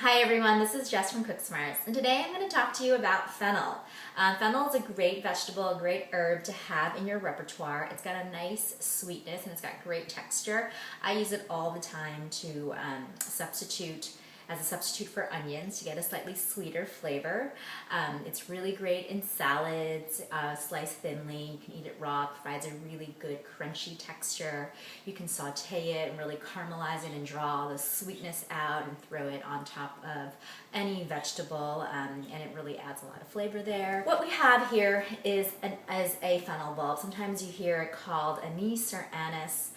Hi everyone, this is Jess from Cook Smarts, and today I'm going to talk to you about fennel. Fennel is a great vegetable, a great herb to have in your repertoire. It's got a nice sweetness and it's got great texture. I use it all the time to as a substitute for onions to get a slightly sweeter flavor. It's really great in salads, sliced thinly. You can eat it raw, it provides a really good crunchy texture. You can saute it and really caramelize it and draw the sweetness out and throw it on top of any vegetable, and it really adds a lot of flavor there. What we have here is a fennel bulb. Sometimes you hear it called anise or anise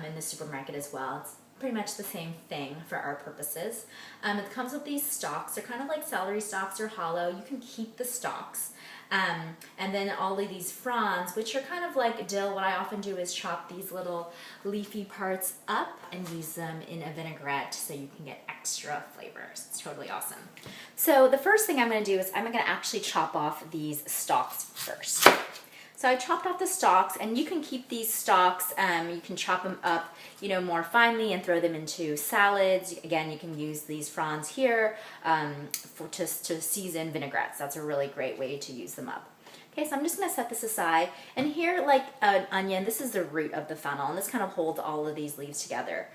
in the supermarket as well. It's pretty much the same thing for our purposes. It comes with these stalks. They're kind of like celery stalks, they're hollow. You can keep the stalks. And then all of these fronds, which are kind of like dill, what I often do is chop these little leafy parts up and use them in a vinaigrette so you can get extra flavors. It's totally awesome. So the first thing I'm going to do is I'm going to actually chop off these stalks first. So I chopped off the stalks, and you can keep these stalks, you can chop them up, more finely and throw them into salads. Again, you can use these fronds here to season vinaigrettes. That's a really great way to use them up. Okay, so I'm just going to set this aside. And here, like an onion, this is the root of the fennel, and this kind of holds all of these leaves together.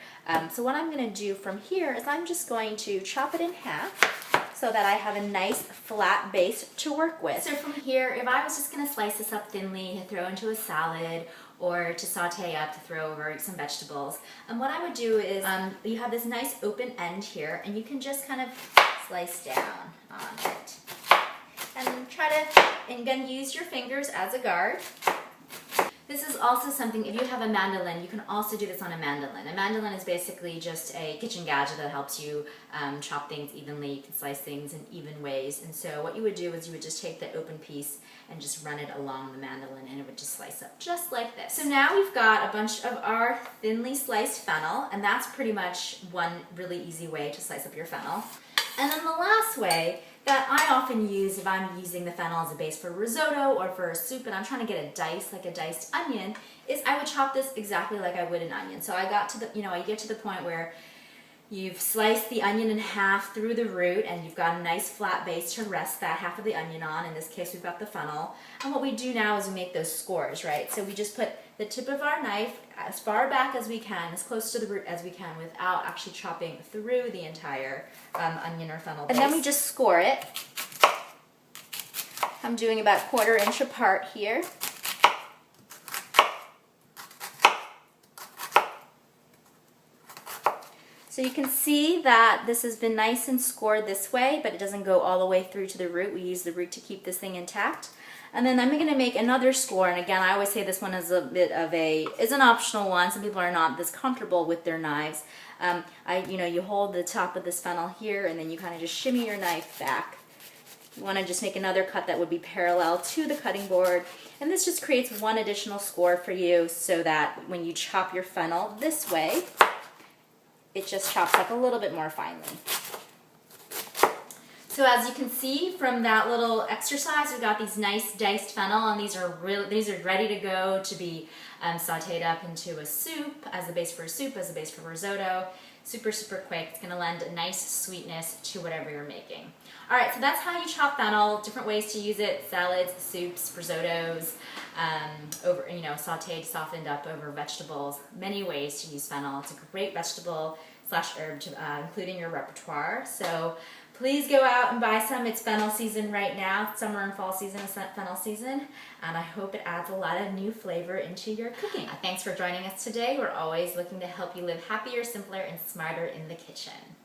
So what I'm going to do from here is I'm just going to chop it in half, so that I have a nice flat base to work with. So from here, if I was just gonna slice this up thinly to throw into a salad or to saute up to throw over some vegetables, what I would do is you have this nice open end here, and you can just kind of slice down on it. And try to, and again, use your fingers as a guard. This is also something, if you have a mandolin, you can also do this on a mandolin. A mandolin is basically just a kitchen gadget that helps you chop things evenly. You can slice things in even ways. And so what you would do is you would just take the open piece and just run it along the mandolin, and it would just slice up just like this. So now we've got a bunch of our thinly sliced fennel, and that's pretty much one really easy way to slice up your fennel. And then the last way that I often use if I'm using the fennel as a base for risotto or for a soup and I'm trying to get a dice, like a diced onion, is I would chop this exactly like I would an onion. So I got to the, I get to the point where you've sliced the onion in half through the root, and you've got a nice flat base to rest that half of the onion on. In this case, we've got the fennel. And what we do now is we make those scores, right? So we just put the tip of our knife as far back as we can, as close to the root as we can, without actually chopping through the entire onion or fennel base. And then we just score it. I'm doing about 1/4 inch apart here. So you can see that this has been nice and scored this way, but it doesn't go all the way through to the root. We use the root to keep this thing intact. And then I'm going to make another score, and again, I always say this one is a bit of is an optional one. Some people are not this comfortable with their knives. You hold the top of this fennel here, and then you kind of just shimmy your knife back. You want to just make another cut that would be parallel to the cutting board, and this just creates one additional score for you, so that when you chop your fennel this way, it just chops up a little bit more finely. So as you can see from that little exercise, we've got these nice diced fennel, and these are ready to go to be sauteed up into a soup, as a base for a soup, as a base for risotto. Super, super quick. It's going to lend a nice sweetness to whatever you're making. All right, so that's how you chop fennel. Different ways to use it: salads, soups, risottos, over sauteed, softened up over vegetables. Many ways to use fennel. It's a great vegetable / herb to include in your repertoire. So please go out and buy some. It's fennel season right now. Summer and fall season is fennel season, and I hope it adds a lot of new flavor into your cooking. Thanks for joining us today. We're always looking to help you live happier, simpler, and smarter in the kitchen.